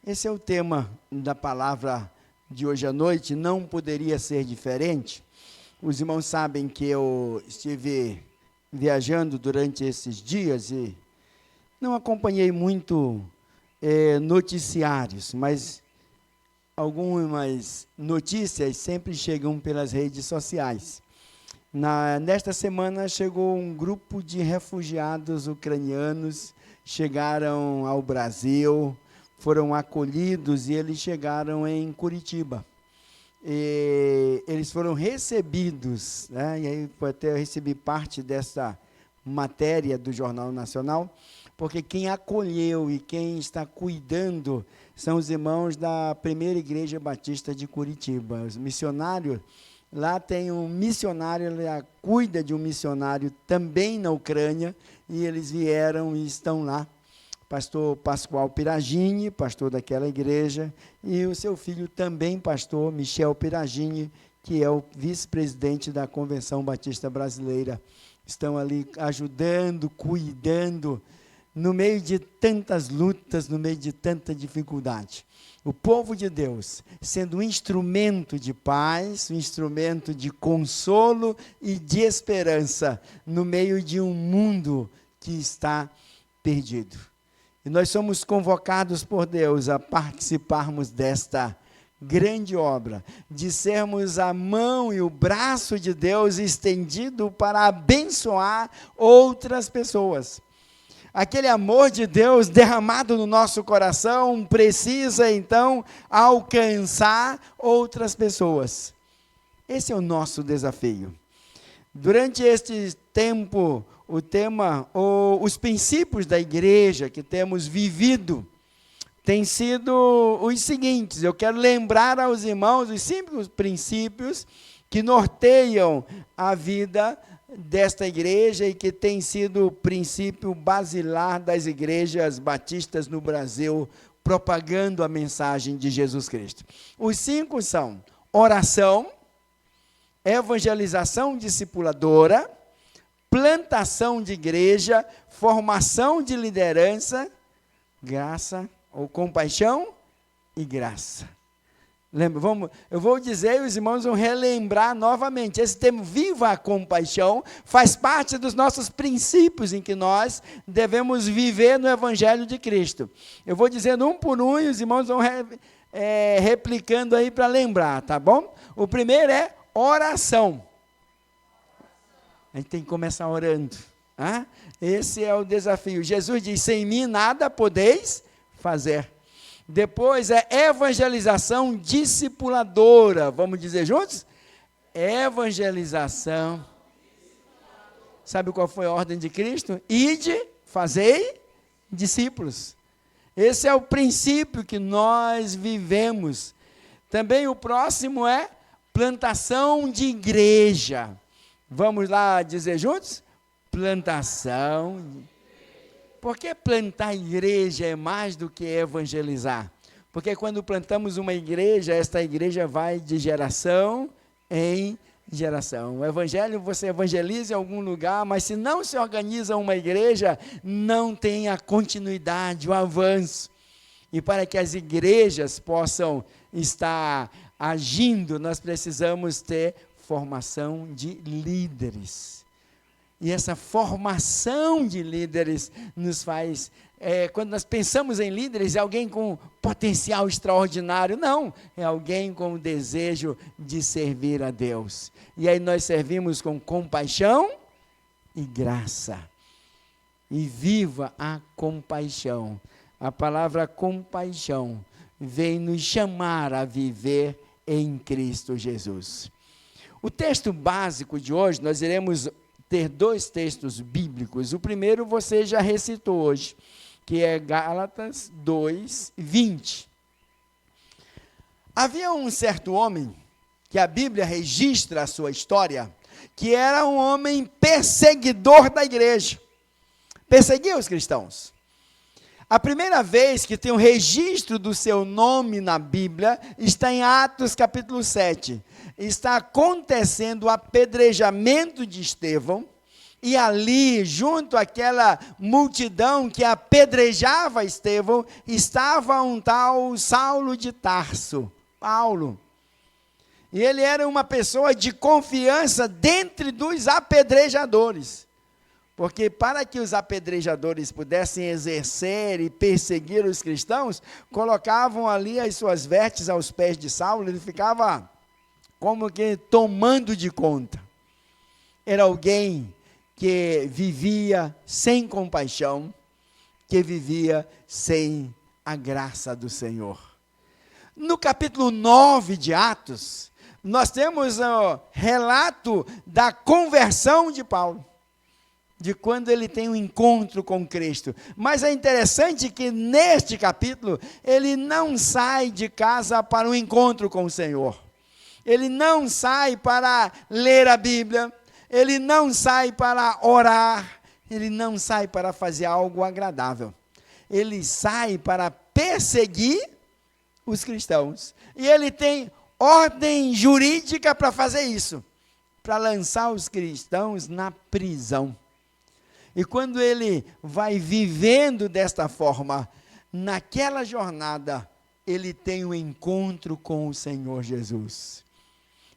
Esse é o tema da palavra de hoje à noite, não poderia ser diferente. Os irmãos sabem que eu estive viajando durante esses dias e não acompanhei muito noticiários, mas algumas notícias sempre chegam pelas redes sociais. Nesta semana chegou um grupo de refugiados ucranianos, chegaram ao Brasil, foram acolhidos e eles chegaram em Curitiba. E eles foram recebidos, né? E aí até eu recebi parte dessa matéria do Jornal Nacional, porque quem acolheu e quem está cuidando são os irmãos da Primeira Igreja Batista de Curitiba. Os missionários, lá tem um missionário, ele cuida de um missionário também na Ucrânia, e eles vieram e estão lá. Pastor Pascoal Piragini, pastor daquela igreja, e o seu filho também, pastor Michel Piragini, que é o vice-presidente da Convenção Batista Brasileira. Estão ali ajudando, cuidando, no meio de tantas lutas, no meio de tanta dificuldade. O povo de Deus, sendo um instrumento de paz, um instrumento de consolo e de esperança, no meio de um mundo que está perdido. E nós somos convocados por Deus a participarmos desta grande obra, de sermos a mão e o braço de Deus estendido para abençoar outras pessoas. Aquele amor de Deus derramado no nosso coração precisa, então, alcançar outras pessoas. Esse é o nosso desafio. Durante este tempo, o tema, os princípios da igreja que temos vivido, tem sido os seguintes. Eu quero lembrar aos irmãos os simples princípios que norteiam a vida desta igreja e que tem sido o princípio basilar das igrejas batistas no Brasil, propagando a mensagem de Jesus Cristo. Os 5 são oração, evangelização discipuladora, plantação de igreja, formação de liderança, graça ou compaixão e graça. Lembra, eu vou dizer e os irmãos vão relembrar novamente. Esse termo, viva a compaixão, faz parte dos nossos princípios em que nós devemos viver no Evangelho de Cristo. Eu vou dizendo um por um e os irmãos vão replicando aí para lembrar, tá bom? O primeiro é oração. A gente tem que começar orando. Ah? Esse é o desafio. Jesus diz, sem mim nada podeis fazer. Depois é evangelização discipuladora. Vamos dizer juntos? Evangelização. Sabe qual foi a ordem de Cristo? Ide, fazei discípulos. Esse é o princípio que nós vivemos. Também o próximo é plantação de igreja. Vamos lá dizer juntos? Plantação. Por que plantar igreja é mais do que evangelizar? Porque quando plantamos uma igreja, esta igreja vai de geração em geração. O evangelho, você evangeliza em algum lugar, mas se não se organiza uma igreja, não tem a continuidade, o avanço. E para que as igrejas possam estar agindo, nós precisamos ter formação de líderes. E essa formação de líderes nos faz, quando nós pensamos em líderes, é alguém com potencial extraordinário. Não, é alguém com o desejo de servir a Deus. E aí nós servimos com compaixão e graça. E viva a compaixão. A palavra compaixão vem nos chamar a viver em Cristo Jesus. O texto básico de hoje, nós iremos ter 2 textos bíblicos. O primeiro você já recitou hoje, que é Gálatas 2:20. Havia um certo homem, que a Bíblia registra a sua história, que era um homem perseguidor da igreja. Perseguia os cristãos. A primeira vez que tem um registro do seu nome na Bíblia está em Atos capítulo 7. Está acontecendo o apedrejamento de Estevão, E ali, junto àquela multidão que apedrejava Estevão, estava um tal Saulo de Tarso, Paulo. E ele era uma pessoa de confiança dentre dos apedrejadores. Porque para que os apedrejadores pudessem exercer e perseguir os cristãos, colocavam ali as suas vestes aos pés de Saulo, ele ficava como que tomando de conta. Era alguém que vivia sem compaixão, que vivia sem a graça do Senhor. No capítulo 9 de Atos, nós temos o relato da conversão de Paulo, de quando ele tem um encontro com Cristo. Mas é interessante que neste capítulo, ele não sai de casa para um encontro com o Senhor. Ele não sai para ler a Bíblia, ele não sai para orar, ele não sai para fazer algo agradável. Ele sai para perseguir os cristãos. E ele tem ordem jurídica para fazer isso, para lançar os cristãos na prisão. E quando ele vai vivendo desta forma, naquela jornada, ele tem um encontro com o Senhor Jesus.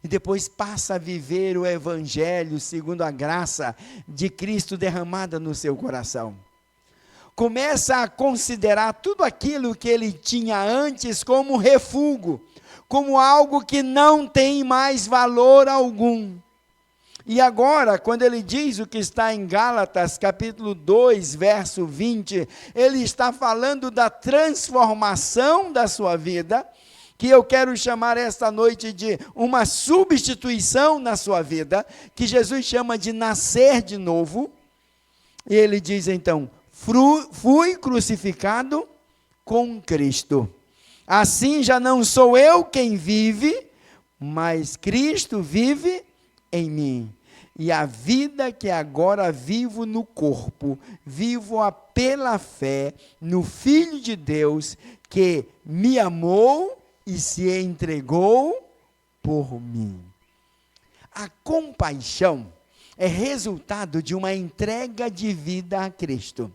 E depois passa a viver o Evangelho segundo a graça de Cristo derramada no seu coração. Começa a considerar tudo aquilo que ele tinha antes como refúgio, como algo que não tem mais valor algum. E agora, quando ele diz o que está em Gálatas, capítulo 2, verso 20, ele está falando da transformação da sua vida, que eu quero chamar esta noite de uma substituição na sua vida, que Jesus chama de nascer de novo. E ele diz então, fui crucificado com Cristo. Assim já não sou eu quem vive, mas Cristo vive em mim. E a vida que agora vivo no corpo, vivo-a pela fé no Filho de Deus, que me amou e se entregou por mim. A compaixão é resultado de uma entrega de vida a Cristo.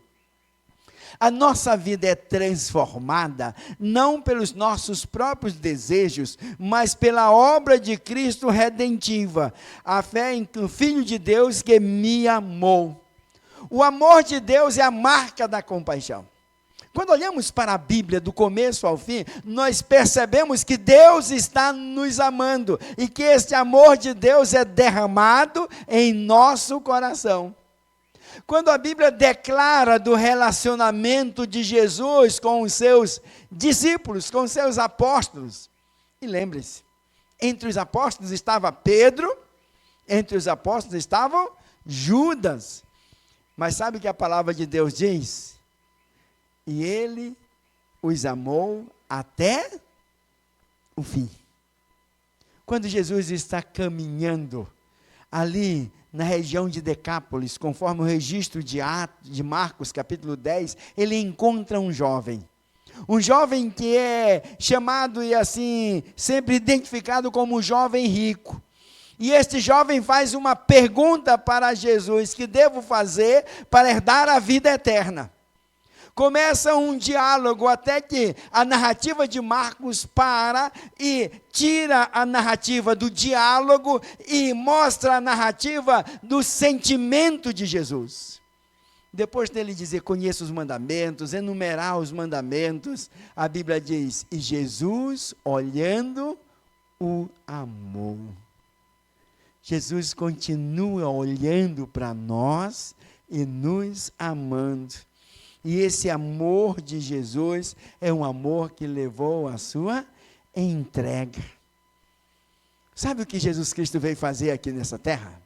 A nossa vida é transformada, não pelos nossos próprios desejos, mas pela obra de Cristo redentiva. A fé em o Filho de Deus que me amou. O amor de Deus é a marca da compaixão. Quando olhamos para a Bíblia, do começo ao fim, nós percebemos que Deus está nos amando e que este amor de Deus é derramado em nosso coração. Quando a Bíblia declara do relacionamento de Jesus com os seus discípulos, com os seus apóstolos, e lembre-se, entre os apóstolos estava Pedro, entre os apóstolos estavam Judas, mas sabe o que a palavra de Deus diz? E ele os amou até o fim. Quando Jesus está caminhando ali na região de Decápolis, conforme o registro de Marcos, capítulo 10, ele encontra um jovem que é chamado e assim, sempre identificado como um jovem rico. E este jovem faz uma pergunta para Jesus, que devo fazer para herdar a vida eterna? Começa um diálogo até que a narrativa de Marcos para e tira a narrativa do diálogo e mostra a narrativa do sentimento de Jesus. Depois dele dizer, conheço os mandamentos, enumerar os mandamentos, a Bíblia diz, e Jesus, olhando, o amou. Jesus continua olhando para nós e nos amando. E esse amor de Jesus é um amor que levou a sua entrega. Sabe o que Jesus Cristo veio fazer aqui nessa terra?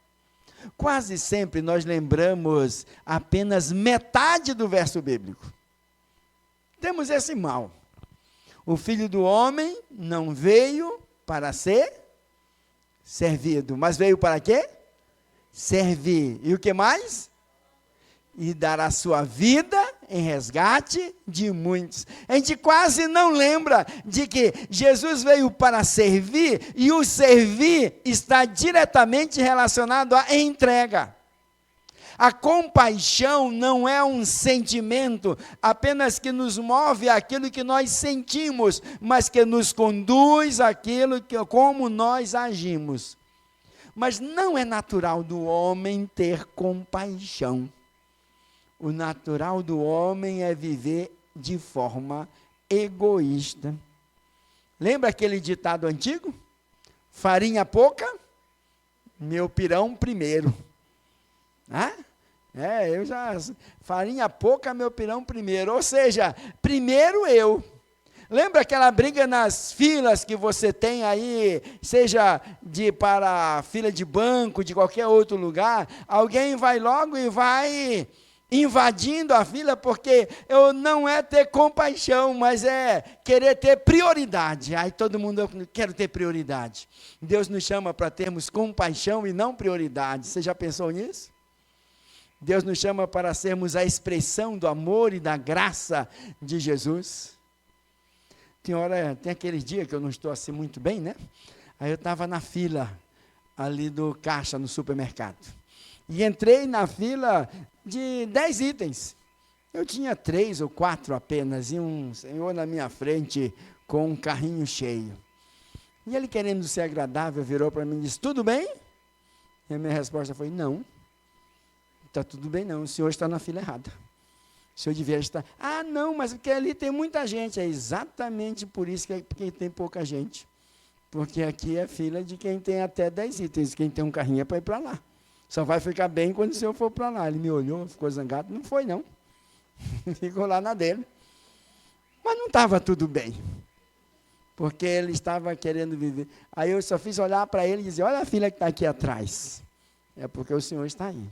Quase sempre nós lembramos apenas metade do verso bíblico. Temos esse mal. O Filho do Homem não veio para ser servido, mas veio para quê? Servir. E o que mais? E dar a sua vida em resgate de muitos. A gente quase não lembra de que Jesus veio para servir, e o servir está diretamente relacionado à entrega. A compaixão não é um sentimento apenas que nos move àquilo que nós sentimos, mas que nos conduz àquilo como nós agimos. Mas não é natural do homem ter compaixão. O natural do homem é viver de forma egoísta. Lembra aquele ditado antigo? Farinha pouca, meu pirão primeiro. Farinha pouca, meu pirão primeiro. Ou seja, primeiro eu. Lembra aquela briga nas filas que você tem aí, seja para fila de banco, de qualquer outro lugar, alguém vai logo e vai invadindo a fila, porque não é ter compaixão, mas é querer ter prioridade. Aí todo mundo, eu quero ter prioridade. Deus nos chama para termos compaixão e não prioridade. Você já pensou nisso? Deus nos chama para sermos a expressão do amor e da graça de Jesus. Tem aquele dia que eu não estou assim muito bem, né? Aí eu estava na fila ali do caixa no supermercado. E entrei na fila de 10 itens. Eu tinha 3 ou 4 apenas, e um senhor na minha frente com um carrinho cheio. E ele, querendo ser agradável, virou para mim e disse, tudo bem? E a minha resposta foi, não. Está tudo bem não, o senhor está na fila errada. O senhor devia estar... não, mas porque ali tem muita gente. É exatamente por isso que tem pouca gente. Porque aqui é fila de quem tem até 10 itens. Quem tem um carrinho é para ir para lá. Só vai ficar bem quando o senhor for para lá. Ele me olhou, ficou zangado. Não foi, não. Ficou lá na dele. Mas não estava tudo bem. Porque ele estava querendo viver. Aí eu só fiz olhar para ele e dizer, olha a fila que está aqui atrás. É porque o senhor está aí.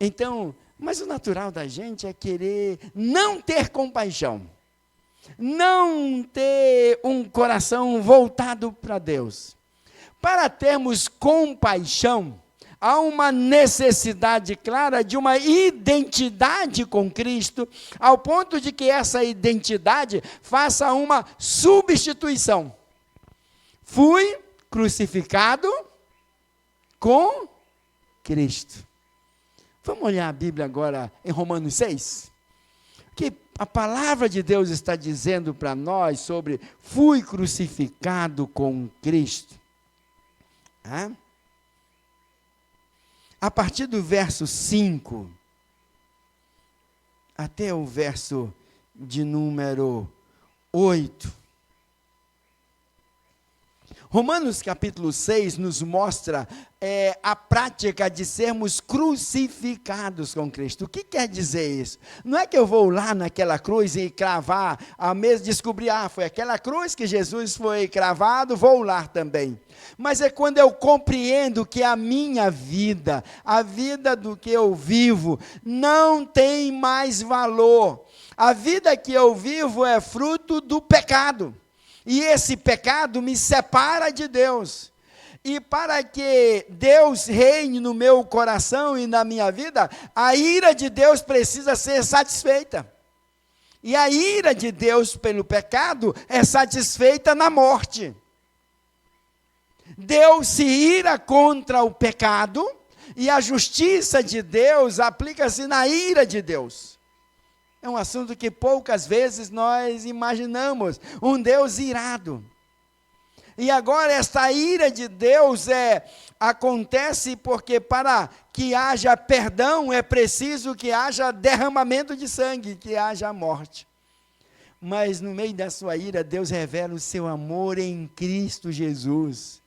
Então, mas o natural da gente é querer não ter compaixão, não ter um coração voltado para Deus. Para termos compaixão, há uma necessidade clara de uma identidade com Cristo, ao ponto de que essa identidade faça uma substituição. Fui crucificado com Cristo. Vamos olhar a Bíblia agora em Romanos 6? Que a palavra de Deus está dizendo para nós sobre fui crucificado com Cristo. A partir do verso 5 até o verso de número 8. Romanos capítulo 6 nos mostra a prática de sermos crucificados com Cristo. O que quer dizer isso? Não é que eu vou lá naquela cruz e cravar, descobrir, foi aquela cruz que Jesus foi cravado, vou lá também. Mas é quando eu compreendo que a minha vida, a vida do que eu vivo, não tem mais valor. A vida que eu vivo é fruto do pecado. E esse pecado me separa de Deus. E para que Deus reine no meu coração e na minha vida, a ira de Deus precisa ser satisfeita. E a ira de Deus pelo pecado é satisfeita na morte. Deus se ira contra o pecado e a justiça de Deus aplica-se na ira de Deus. É um assunto que poucas vezes nós imaginamos, um Deus irado. E agora esta ira de Deus acontece porque para que haja perdão é preciso que haja derramamento de sangue, que haja morte. Mas no meio da sua ira, Deus revela o seu amor em Cristo Jesus.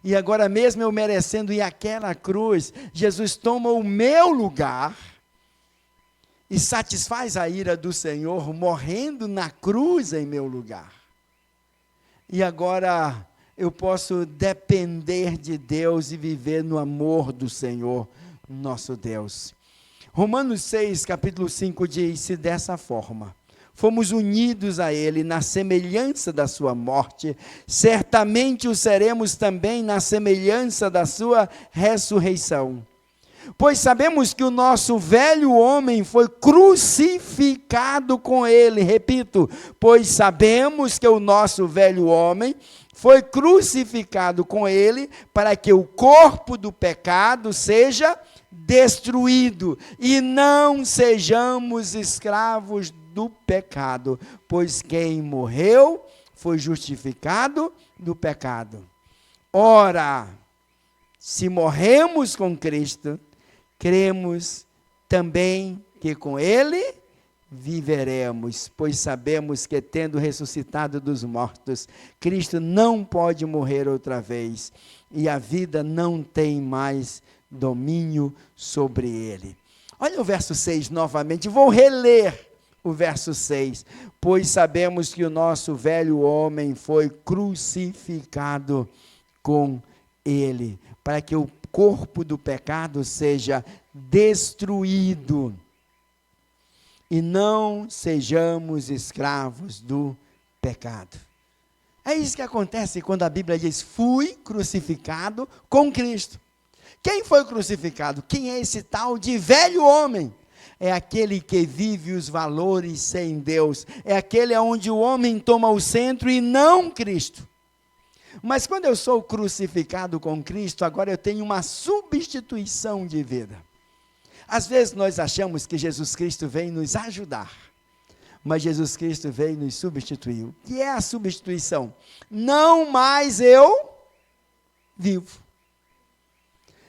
E agora mesmo eu merecendo ir àquela cruz, Jesus toma o meu lugar e satisfaz a ira do Senhor, morrendo na cruz em meu lugar. E agora eu posso depender de Deus e viver no amor do Senhor, nosso Deus. Romanos 6, capítulo 5, diz-se dessa forma: fomos unidos a Ele na semelhança da sua morte, certamente o seremos também na semelhança da sua ressurreição. Pois sabemos que o nosso velho homem foi crucificado com ele. Repito, pois sabemos que o nosso velho homem foi crucificado com ele para que o corpo do pecado seja destruído, e não sejamos escravos do pecado, pois quem morreu foi justificado do pecado. Ora, se morremos com Cristo, cremos também que com Ele viveremos, pois sabemos que, tendo ressuscitado dos mortos, Cristo não pode morrer outra vez, e a vida não tem mais domínio sobre ele. Olha o verso 6 novamente, vou reler o verso 6. Pois sabemos que o nosso velho homem foi crucificado com ele, para que o corpo do pecado seja destruído, e não sejamos escravos do pecado. É isso que acontece quando a Bíblia diz, fui crucificado com Cristo. Quem foi crucificado? Quem é esse tal de velho homem? É aquele que vive os valores sem Deus. É aquele onde o homem toma o centro e não Cristo. Mas quando eu sou crucificado com Cristo, agora eu tenho uma substituição de vida. Às vezes nós achamos que Jesus Cristo vem nos ajudar, mas Jesus Cristo veio nos substituir. O que é a substituição? Não mais eu vivo.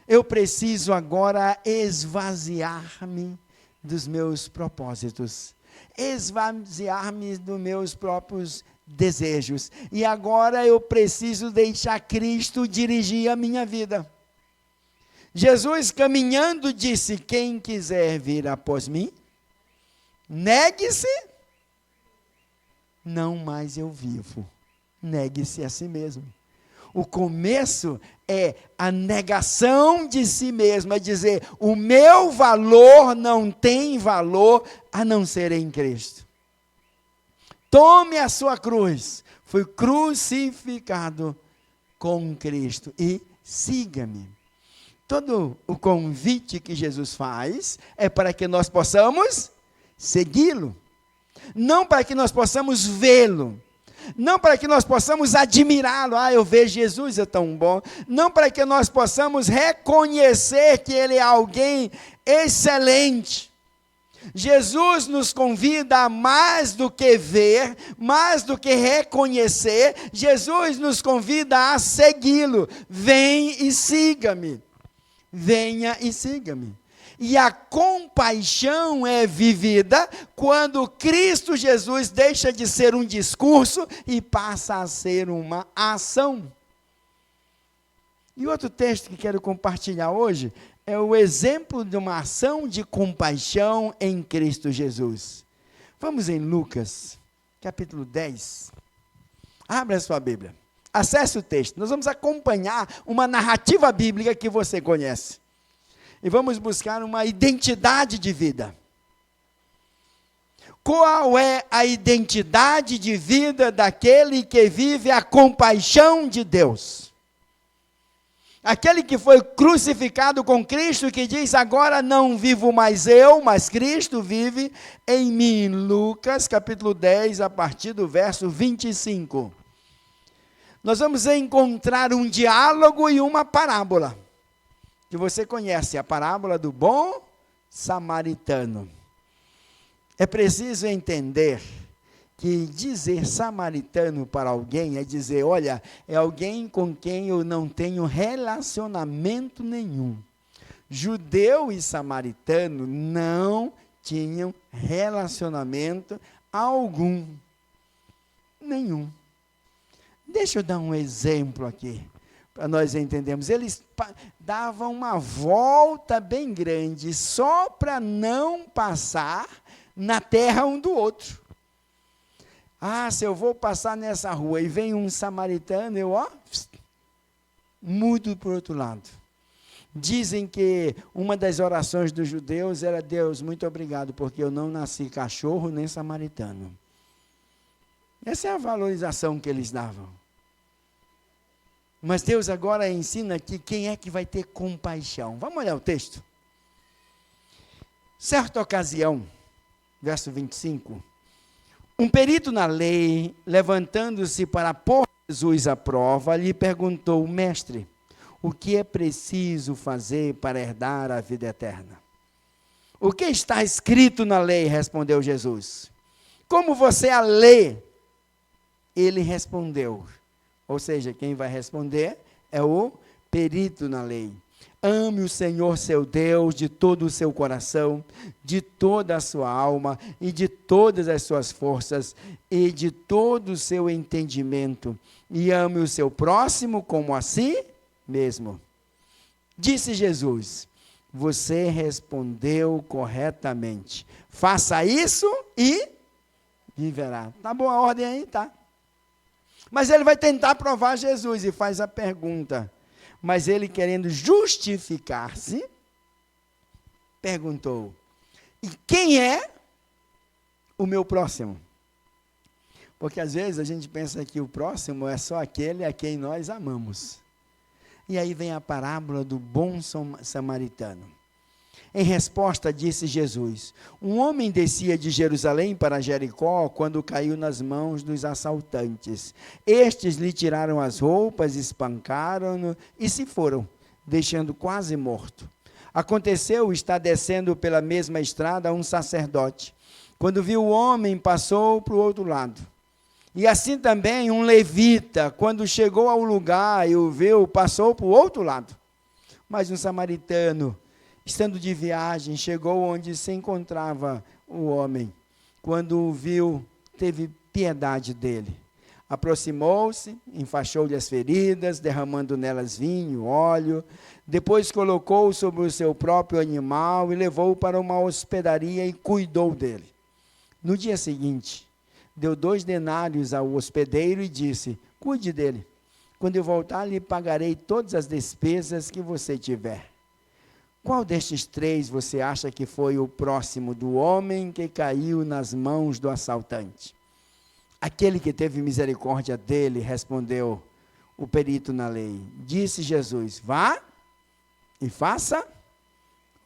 Eu preciso agora esvaziar-me dos meus propósitos, esvaziar-me dos meus próprios desejos. E agora eu preciso deixar Cristo dirigir a minha vida. Jesus, caminhando, disse, quem quiser vir após mim, negue-se, não mais eu vivo. Negue-se a si mesmo. O começo é a negação de si mesmo, é dizer, o meu valor não tem valor a não ser em Cristo. Tome a sua cruz, fui crucificado com Cristo e siga-me. Todo o convite que Jesus faz é para que nós possamos segui-lo, não para que nós possamos vê-lo, não para que nós possamos admirá-lo, eu vejo Jesus, é tão bom, não para que nós possamos reconhecer que ele é alguém excelente. Jesus nos convida a mais do que ver, mais do que reconhecer, Jesus nos convida a segui-lo. Vem e siga-me. Venha e siga-me. E a compaixão é vivida quando Cristo Jesus deixa de ser um discurso e passa a ser uma ação. E outro texto que quero compartilhar hoje é o exemplo de uma ação de compaixão em Cristo Jesus. Vamos em Lucas, capítulo 10. Abra a sua Bíblia. Acesse o texto. Nós vamos acompanhar uma narrativa bíblica que você conhece. E vamos buscar uma identidade de vida. Qual é a identidade de vida daquele que vive a compaixão de Deus? Aquele que foi crucificado com Cristo, que diz, agora não vivo mais eu, mas Cristo vive em mim. Lucas, capítulo 10, a partir do verso 25. Nós vamos encontrar um diálogo e uma parábola, que você conhece, a parábola do bom samaritano. É preciso entender que dizer samaritano para alguém é dizer, olha, é alguém com quem eu não tenho relacionamento nenhum. Judeu e samaritano não tinham relacionamento algum. Nenhum. Deixa eu dar um exemplo aqui, para nós entendermos. Eles davam uma volta bem grande, só para não passar na terra um do outro. Se eu vou passar nessa rua e vem um samaritano, eu mudo para o outro lado. Dizem que uma das orações dos judeus era, Deus, muito obrigado, porque eu não nasci cachorro nem samaritano. Essa é a valorização que eles davam. Mas Deus agora ensina aqui quem é que vai ter compaixão. Vamos olhar o texto? Certa ocasião, verso 25, um perito na lei, levantando-se para pôr Jesus à prova, lhe perguntou, mestre, o que é preciso fazer para herdar a vida eterna? O que está escrito na lei? Respondeu Jesus. Como você a lê? Ele respondeu. Ou seja, quem vai responder é o perito na lei. Ame o Senhor seu Deus de todo o seu coração, de toda a sua alma e de todas as suas forças e de todo o seu entendimento. E ame o seu próximo como a si mesmo. Disse Jesus, você respondeu corretamente. Faça isso e viverá. Tá boa a ordem aí, tá? Mas ele vai tentar provar Jesus e faz a pergunta. Mas ele, querendo justificar-se, perguntou, e quem é o meu próximo? Porque às vezes a gente pensa que o próximo é só aquele a quem nós amamos. E aí vem a parábola do bom samaritano. Em resposta, disse Jesus, um homem descia de Jerusalém para Jericó quando caiu nas mãos dos assaltantes. Estes lhe tiraram as roupas, espancaram-no e se foram, deixando quase morto. Aconteceu estar descendo pela mesma estrada um sacerdote. Quando viu o homem, passou para o outro lado. E assim também um levita, quando chegou ao lugar e o viu, passou para o outro lado. Mas um samaritano, estando de viagem, chegou onde se encontrava o homem. Quando o viu, teve piedade dele. Aproximou-se, enfaixou-lhe as feridas, derramando nelas vinho, óleo. Depois colocou-o sobre o seu próprio animal e levou-o para uma hospedaria e cuidou dele. No dia seguinte, deu 2 denários ao hospedeiro e disse, cuide dele. Quando eu voltar, lhe pagarei todas as despesas que você tiver. Qual destes 3 você acha que foi o próximo do homem que caiu nas mãos do assaltante? Aquele que teve misericórdia dele, respondeu o perito na lei. Disse Jesus, vá e faça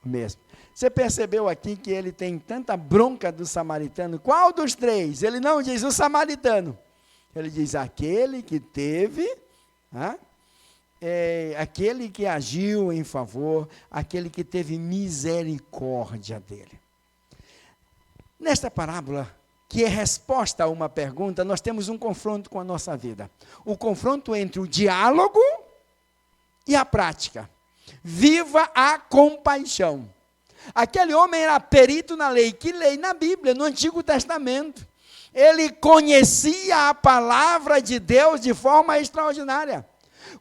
o mesmo. Você percebeu aqui que ele tem tanta bronca do samaritano? Qual dos 3? Ele não diz o samaritano. Ele diz aquele que teve... aquele que agiu em favor, aquele que teve misericórdia dele. Nesta parábola, que é resposta a uma pergunta, nós temos um confronto com a nossa vida. O confronto entre o diálogo e a prática. Viva a compaixão. Aquele homem era perito na lei. Que lei? Na Bíblia, no Antigo Testamento. Ele conhecia a palavra de Deus de forma extraordinária.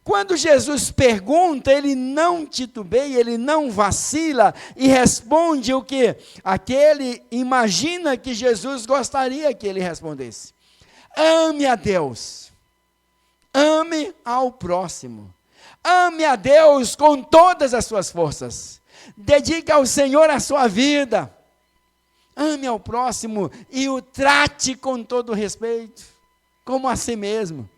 Quando Jesus pergunta, ele não titubeia, ele não vacila e responde o que aquele imagina que Jesus gostaria que ele respondesse. Ame a Deus, ame ao próximo, ame a Deus com todas as suas forças, dedique ao Senhor a sua vida, ame ao próximo e o trate com todo respeito, como a si mesmo.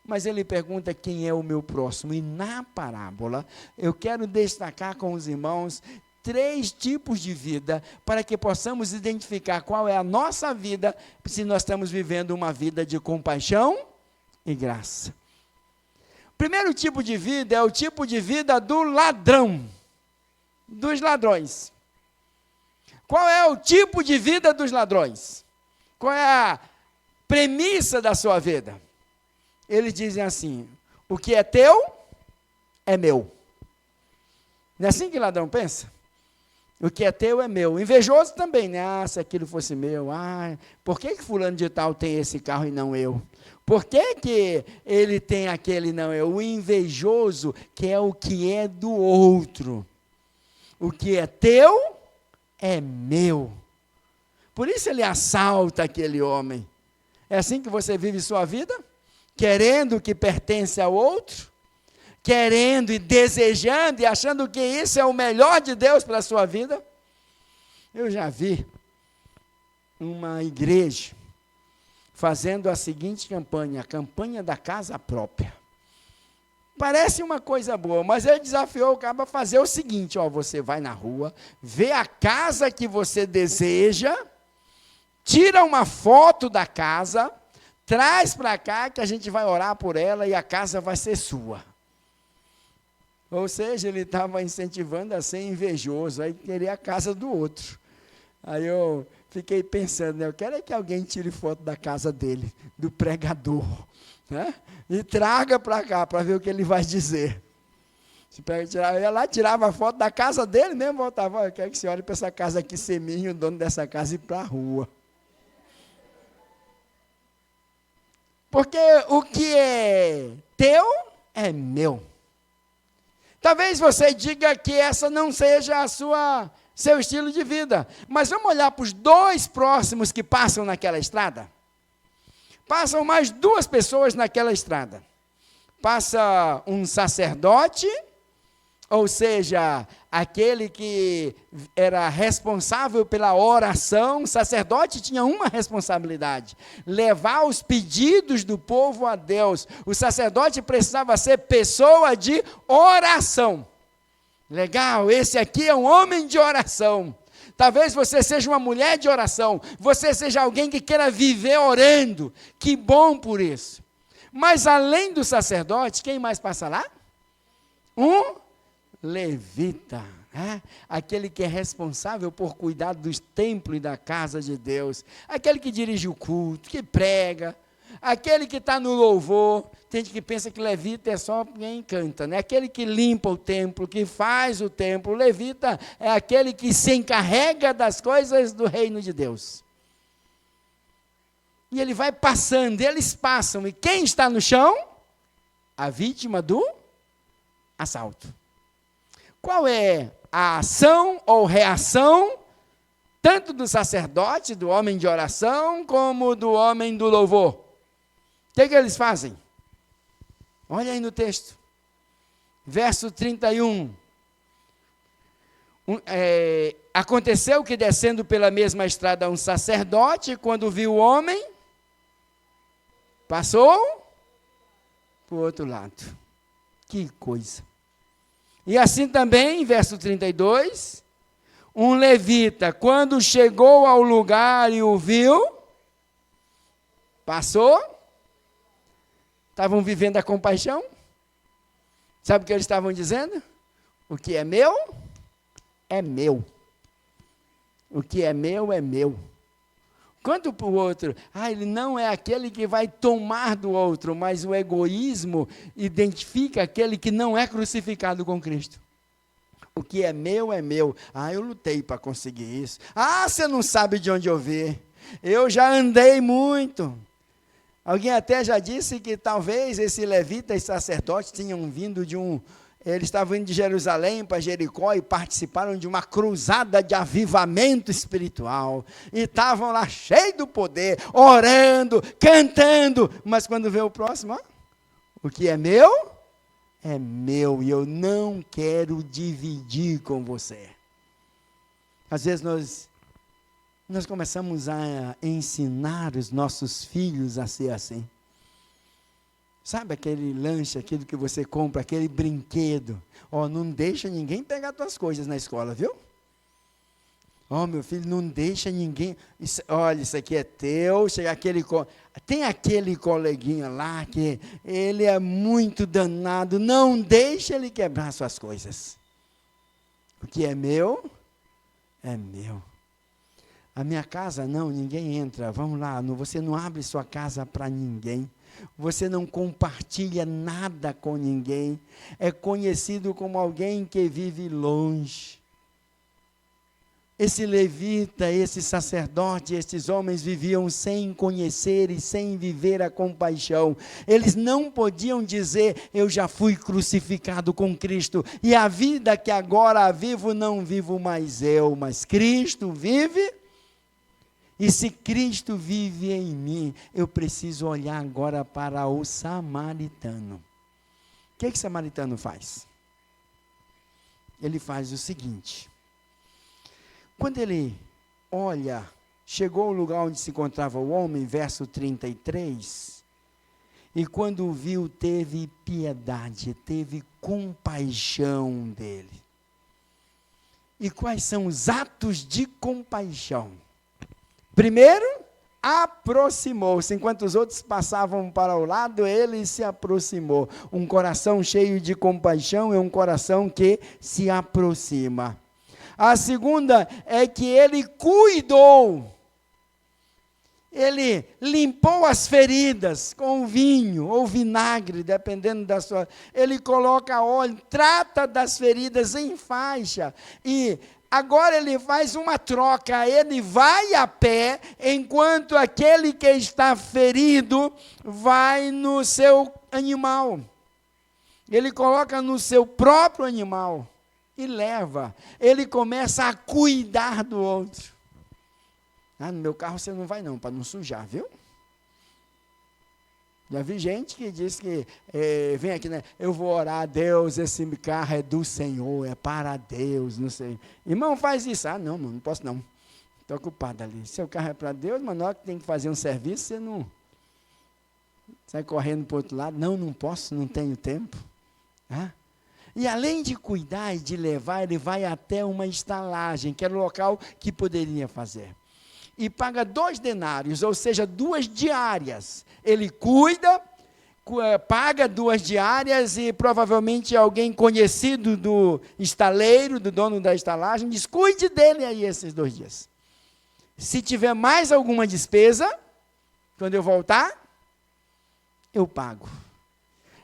Mas ele pergunta quem é o meu próximo. E na parábola, eu quero destacar com os irmãos 3 tipos de vida, para que possamos identificar qual é a nossa vida, se nós estamos vivendo uma vida de compaixão e graça. O primeiro tipo de vida é o tipo de vida do ladrão, dos ladrões. Qual é o tipo de vida dos ladrões? Qual é a premissa da sua vida? Eles dizem assim, o que é teu, é meu. Não é assim que ladrão pensa? O que é teu, é meu. Invejoso também, né? Se aquilo fosse meu, por que fulano de tal tem esse carro e não eu? Por que ele tem aquele e não eu? O invejoso quer o que é do outro. O que é teu, é meu. Por isso ele assalta aquele homem. É assim que você vive sua vida? Querendo o que pertence ao outro, querendo e desejando e achando que isso é o melhor de Deus para a sua vida. Eu já vi uma igreja fazendo a seguinte campanha, a campanha da casa própria. Parece uma coisa boa, mas ele desafiou o cara a fazer o seguinte, você vai na rua, vê a casa que você deseja, tira uma foto da casa, traz para cá que a gente vai orar por ela e a casa vai ser sua. Ou seja, ele estava incentivando a ser invejoso, aí queria a casa do outro. Aí eu fiquei pensando, né? Eu quero é que alguém tire foto da casa dele, do pregador, né? E traga para cá, para ver o que ele vai dizer. Eu ia lá, tirava a foto da casa dele mesmo, voltava, eu quero que você olhe para essa casa aqui ser minha, o dono dessa casa ir para a rua. Porque o que é teu é meu. Talvez você diga que essa não seja seu estilo de vida, mas vamos olhar para os dois próximos que passam naquela estrada. Passam mais duas pessoas naquela estrada. Passa um sacerdote, ou seja, aquele que era responsável pela oração. O sacerdote tinha uma responsabilidade: levar os pedidos do povo a Deus. O sacerdote precisava ser pessoa de oração. Legal, esse aqui é um homem de oração. Talvez você seja uma mulher de oração, você seja alguém que queira viver orando. Que bom por isso. Mas além do sacerdote, quem mais passa lá? Um levita, né? Aquele que é responsável por cuidar dos templos e da casa de Deus, aquele que dirige o culto, que prega, aquele que está no louvor. Tem gente que pensa que levita é só quem canta, né? Aquele que limpa o templo, que faz o templo. O levita é aquele que se encarrega das coisas do reino de Deus. E ele vai passando, eles passam, e quem está no chão? A vítima do assalto. Qual é a ação ou reação, tanto do sacerdote, do homem de oração, como do homem do louvor? O que eles fazem? Olha aí no texto, verso 31. Aconteceu que, descendo pela mesma estrada um sacerdote, quando viu o homem, passou para o outro lado. Que coisa! E assim também, verso 32, um levita, quando chegou ao lugar e o viu, passou. Estavam vivendo a compaixão. Sabe o que eles estavam dizendo? O que é meu, é meu. O que é meu, é meu. Quanto para o outro, ele não é aquele que vai tomar do outro, mas o egoísmo identifica aquele que não é crucificado com Cristo. O que é meu, é meu. Eu lutei para conseguir isso. Você não sabe de onde eu vi. Eu já andei muito. Alguém até já disse que talvez esse levita e sacerdote tinham vindo eles estavam indo de Jerusalém para Jericó e participaram de uma cruzada de avivamento espiritual. E estavam lá cheios do poder, orando, cantando. Mas quando vê o próximo, o que é meu, é meu. E eu não quero dividir com você. Às vezes nós começamos a ensinar os nossos filhos a ser assim. Sabe aquele lanche, aquilo que você compra, aquele brinquedo? Não deixa ninguém pegar tuas coisas na escola, viu? Meu filho, não deixa ninguém. Olha, isso aqui é teu. Tem aquele coleguinha lá que ele é muito danado. Não deixa ele quebrar suas coisas. O que é meu, é meu. A minha casa, não, ninguém entra. Vamos lá, você não abre sua casa para ninguém. Você não compartilha nada com ninguém. É conhecido como alguém que vive longe. Esse levita, esse sacerdote, esses homens viviam sem conhecer e sem viver a compaixão. Eles não podiam dizer, eu já fui crucificado com Cristo, e a vida que agora vivo, não vivo mais eu, mas Cristo vive. E se Cristo vive em mim, eu preciso olhar agora para o samaritano. O que o samaritano faz? Ele faz o seguinte: quando ele olha, chegou ao lugar onde se encontrava o homem, verso 33, e quando o viu, teve piedade, teve compaixão dele. E quais são os atos de compaixão? Primeiro, aproximou-se. Enquanto os outros passavam para o lado, ele se aproximou. Um coração cheio de compaixão é um coração que se aproxima. A segunda é que ele cuidou. Ele limpou as feridas com vinho ou vinagre, dependendo da sua. Ele coloca óleo, trata das feridas em faixa. E agora ele faz uma troca. Ele vai a pé, enquanto aquele que está ferido vai no seu animal. Ele coloca no seu próprio animal e leva. Ele começa a cuidar do outro. No meu carro você não vai não, para não sujar, viu? Já vi gente que diz que, vem aqui, né? Eu vou orar a Deus, esse carro é do Senhor, é para Deus, não sei. Irmão, faz isso. Não, mano, não posso não. Estou ocupado ali. Seu carro é para Deus, mas na hora que tem que fazer um serviço, você não sai correndo para o outro lado. Não posso, não tenho tempo. E além de cuidar e de levar, ele vai até uma estalagem, que era o local que poderia fazer. E paga 2 denários, ou seja, 2 diárias. Ele cuida, paga 2 diárias e provavelmente alguém conhecido do estaleiro, do dono da estalagem, diz, cuide dele aí esses 2 dias. Se tiver mais alguma despesa, quando eu voltar, eu pago.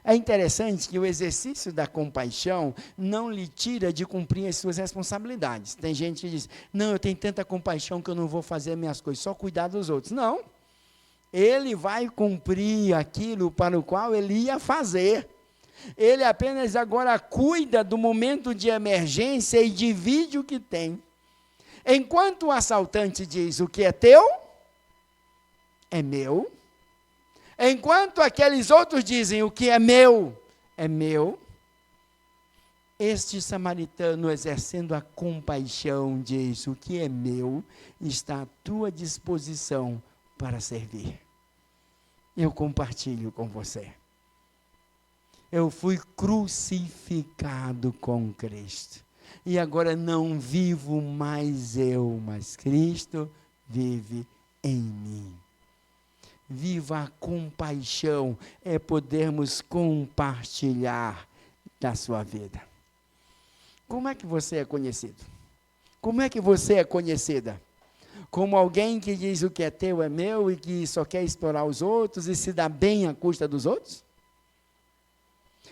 É interessante que o exercício da compaixão não lhe tira de cumprir as suas responsabilidades. Tem gente que diz, não, eu tenho tanta compaixão que eu não vou fazer as minhas coisas, só cuidar dos outros. Não, ele vai cumprir aquilo para o qual ele ia fazer. Ele apenas agora cuida do momento de emergência e divide o que tem. Enquanto o assaltante diz, o que é teu, é meu. Enquanto aqueles outros dizem, o que é meu, este samaritano, exercendo a compaixão, diz, o que é meu está à tua disposição para servir. Eu compartilho com você. Eu fui crucificado com Cristo. E agora não vivo mais eu, mas Cristo vive em mim. Viva a compaixão, é podermos compartilhar da sua vida. Como é que você é conhecido? Como é que você é conhecida? Como alguém que diz o que é teu é meu e que só quer explorar os outros e se dá bem à custa dos outros?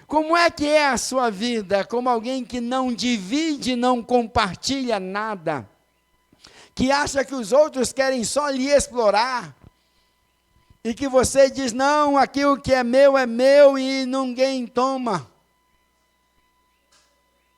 Como é que é a sua vida? Como alguém que não divide, não compartilha nada, que acha que os outros querem só lhe explorar, e que você diz, não, aquilo que é meu e ninguém toma.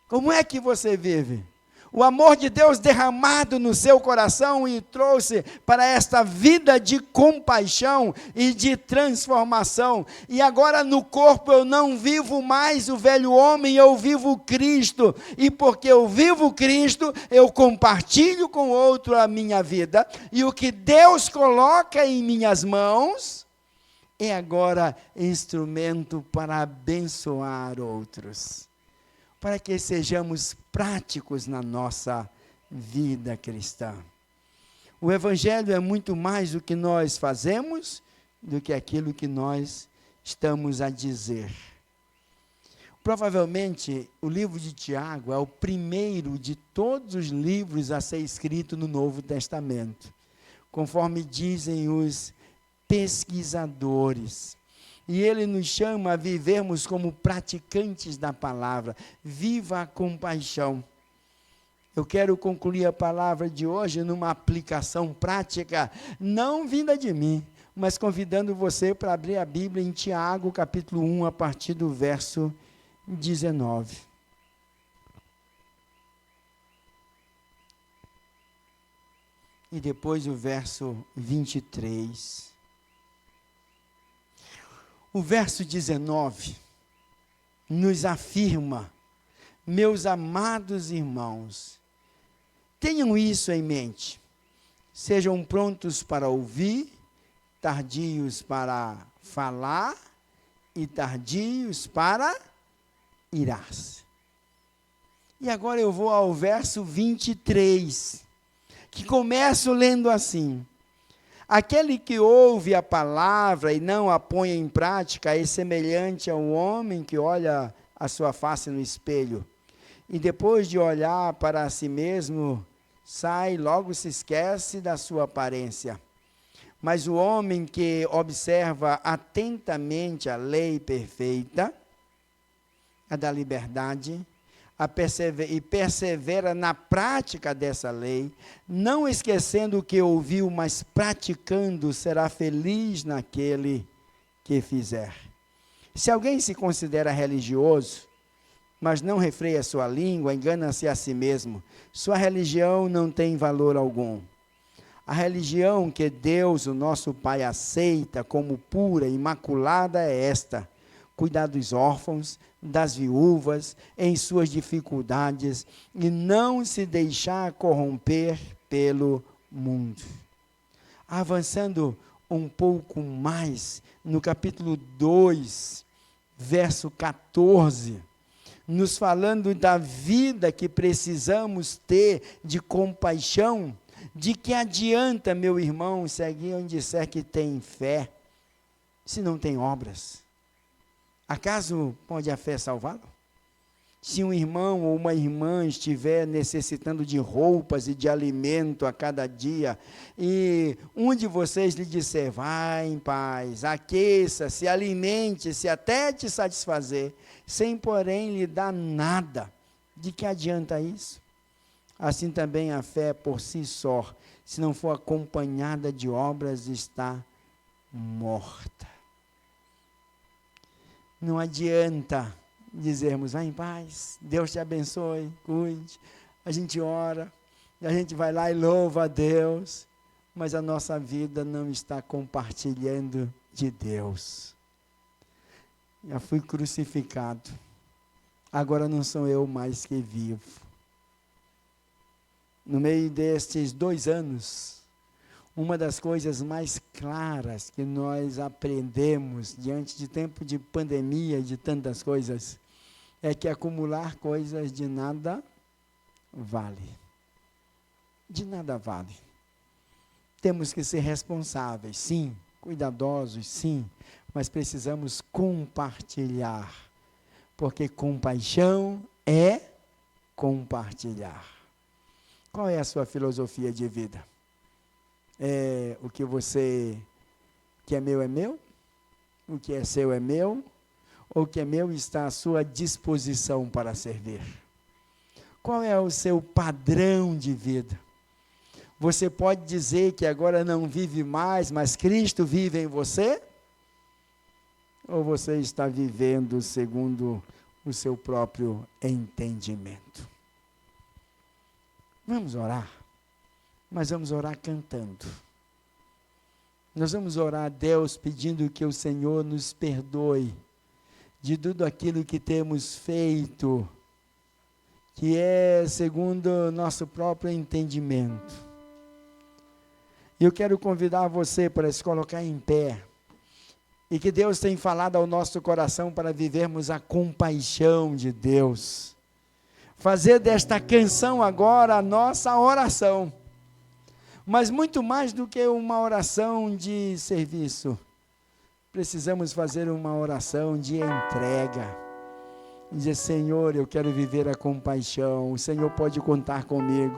Como é que você vive? O amor de Deus derramado no seu coração e trouxe para esta vida de compaixão e de transformação. E agora no corpo eu não vivo mais o velho homem, eu vivo Cristo. E porque eu vivo Cristo, eu compartilho com o outro a minha vida. E o que Deus coloca em minhas mãos é agora instrumento para abençoar outros. Para que sejamos práticos na nossa vida cristã. O Evangelho é muito mais do que nós fazemos, do que aquilo que nós estamos a dizer. Provavelmente, o livro de Tiago é o primeiro de todos os livros a ser escrito no Novo Testamento, conforme dizem os pesquisadores. E ele nos chama a vivermos como praticantes da palavra. Viva a compaixão. Eu quero concluir a palavra de hoje numa aplicação prática, não vinda de mim, mas convidando você para abrir a Bíblia em Tiago, capítulo 1, a partir do verso 19. E depois o verso 23. O verso 19 nos afirma, meus amados irmãos, tenham isso em mente, sejam prontos para ouvir, tardios para falar e tardios para irar-se. E agora eu vou ao verso 23, que começo lendo assim: Aquele que ouve a palavra e não a põe em prática é semelhante ao homem que olha a sua face no espelho e depois de olhar para si mesmo, sai, logo se esquece da sua aparência. Mas o homem que observa atentamente a lei perfeita, a da liberdade, e persevera na prática dessa lei, não esquecendo o que ouviu, mas praticando, será feliz naquele que fizer. Se alguém se considera religioso, mas não refreia sua língua, engana-se a si mesmo. Sua religião não tem valor algum. A religião que Deus, o nosso Pai, aceita como pura e imaculada é esta: cuidar dos órfãos, das viúvas, em suas dificuldades, e não se deixar corromper pelo mundo. Avançando um pouco mais, no capítulo 2, verso 14, nos falando da vida que precisamos ter de compaixão, de que adianta, meu irmão, se alguém disser que tem fé, se não tem obras? Acaso pode a fé salvá-lo? Se um irmão ou uma irmã estiver necessitando de roupas e de alimento a cada dia, e um de vocês lhe disser, vá em paz, aqueça-se, alimente-se até te satisfazer, sem porém lhe dar nada, de que adianta isso? Assim também a fé por si só, se não for acompanhada de obras, está morta. Não adianta dizermos, vá em paz, Deus te abençoe, cuide. A gente ora, a gente vai lá e louva a Deus, mas a nossa vida não está compartilhando de Deus. Já fui crucificado, agora não sou eu mais que vivo. No meio destes 2 anos, uma das coisas mais claras que nós aprendemos diante de tempo de pandemia e de tantas coisas, é que acumular coisas de nada vale. De nada vale. Temos que ser responsáveis, sim, cuidadosos, sim, mas precisamos compartilhar, porque compaixão é compartilhar. Qual é a sua filosofia de vida? É o que é meu, o que é seu é meu, ou o que é meu está à sua disposição para servir? Qual é o seu padrão de vida? Você pode dizer que agora não vive mais, mas Cristo vive em você? Ou você está vivendo segundo o seu próprio entendimento? Vamos orar, mas vamos orar cantando. Nós vamos orar a Deus pedindo que o Senhor nos perdoe de tudo aquilo que temos feito, que é segundo o nosso próprio entendimento. Eu quero convidar você para se colocar em pé, e que Deus tem falado ao nosso coração para vivermos a compaixão de Deus. Fazer desta canção agora a nossa oração. Mas muito mais do que uma oração de serviço, precisamos fazer uma oração de entrega. Dizer, Senhor, eu quero viver a compaixão, o Senhor pode contar comigo.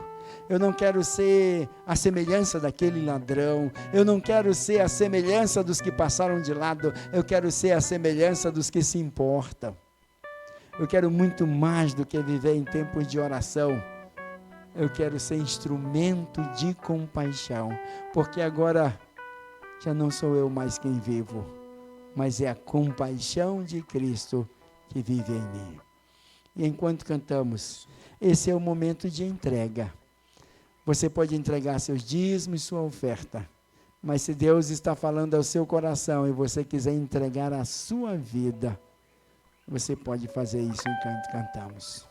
Eu não quero ser a semelhança daquele ladrão, eu não quero ser a semelhança dos que passaram de lado, eu quero ser a semelhança dos que se importam. Eu quero muito mais do que viver em tempos de oração. Eu quero ser instrumento de compaixão, porque agora já não sou eu mais quem vivo, mas é a compaixão de Cristo que vive em mim. E enquanto cantamos, esse é o momento de entrega. Você pode entregar seus dízimos e sua oferta, mas se Deus está falando ao seu coração e você quiser entregar a sua vida, você pode fazer isso enquanto cantamos.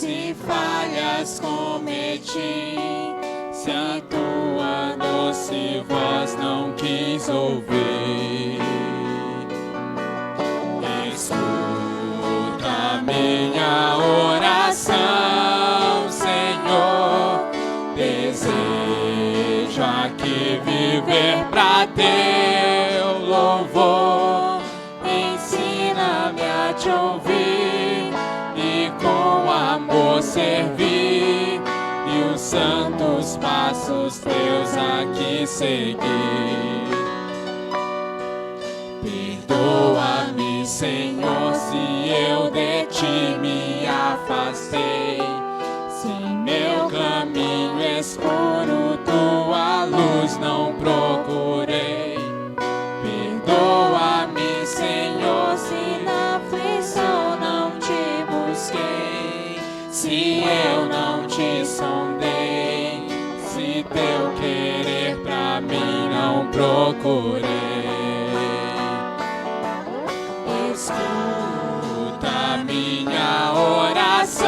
se falhas cometi, se a tua doce voz não quis ouvir. Escuta minha oração, Senhor. Desejo aqui viver pra teu louvor. Ensina-me a te ouvir e com amor servir, e os santos passos teus aqui seguir. Perdoa-me, Senhor, se eu de ti me afastei, se meu caminho escuro tua luz não procurei. Perdoa-me, Senhor, se na aflição não te busquei, se eu não te sondei, se teu querer pra mim não procurei. Escuta minha oração,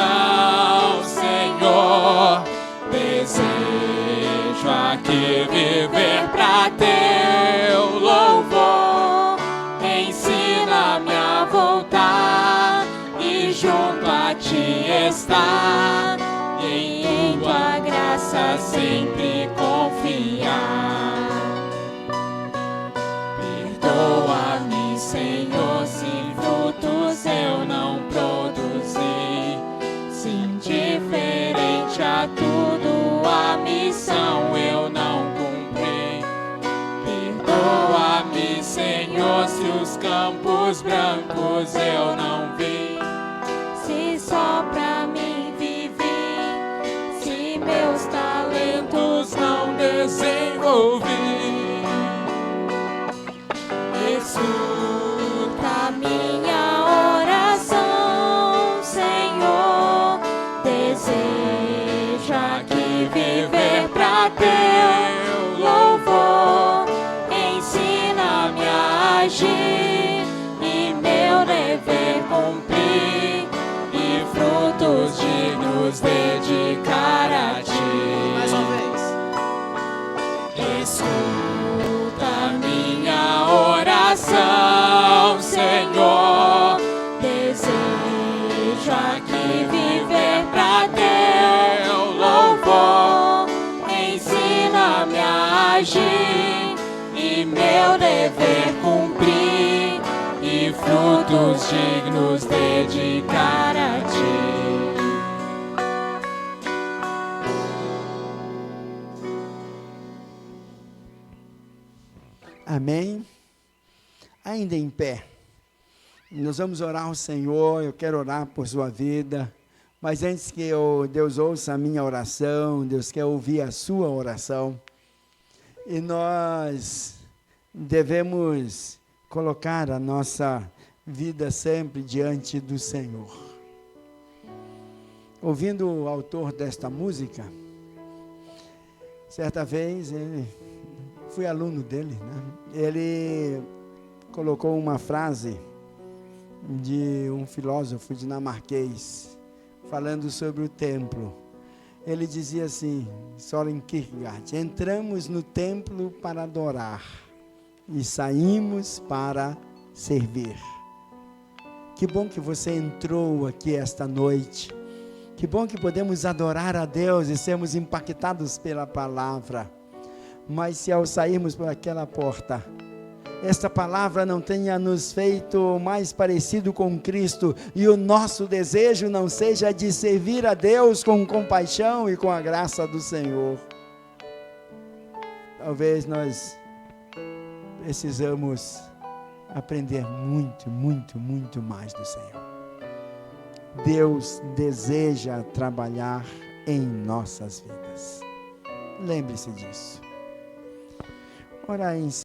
Senhor. Desejo aqui viver pra teu louvor. Ensina-me a voltar e junto a ti estar, e em tua graça sempre confiar. Perdoa-me, Senhor, se frutos eu não produzi, se indiferente a tudo a missão eu não cumpri. Perdoa-me, Senhor, se os campos brancos eu não vi, se só pra mim vivi, se meus talentos não desenvolvi. Escuta minha oração, Senhor. Desejo aqui viver pra teu louvor. Ensina-me a agir e meu dever cumprir, e frutos dignos dedicar a ti. Mais uma vez. Escuta minha oração, Senhor. Desejo aqui viver pra teu louvor. Ensina-me a agir e meu dever cumprir, e frutos dignos dedicar a ti. Amém? Ainda em pé, nós vamos orar ao Senhor. Eu quero orar por sua vida, mas antes que Deus ouça a minha oração, Deus quer ouvir a sua oração, e nós devemos colocar a nossa vida sempre diante do Senhor. Ouvindo o autor desta música, certa vez, fui aluno dele, né? Ele colocou uma frase de um filósofo dinamarquês, falando sobre o templo. Ele dizia assim, Søren Kierkegaard: entramos no templo para adorar e saímos para servir. Que bom que você entrou aqui esta noite. Que bom que podemos adorar a Deus e sermos impactados pela palavra. Mas se ao sairmos por aquela porta, esta palavra não tenha nos feito mais parecido com Cristo, e o nosso desejo não seja de servir a Deus com compaixão e com a graça do Senhor, talvez nós precisamos aprender muito, muito, muito mais do Senhor. Deus deseja trabalhar em nossas vidas. Lembre-se disso. Ora em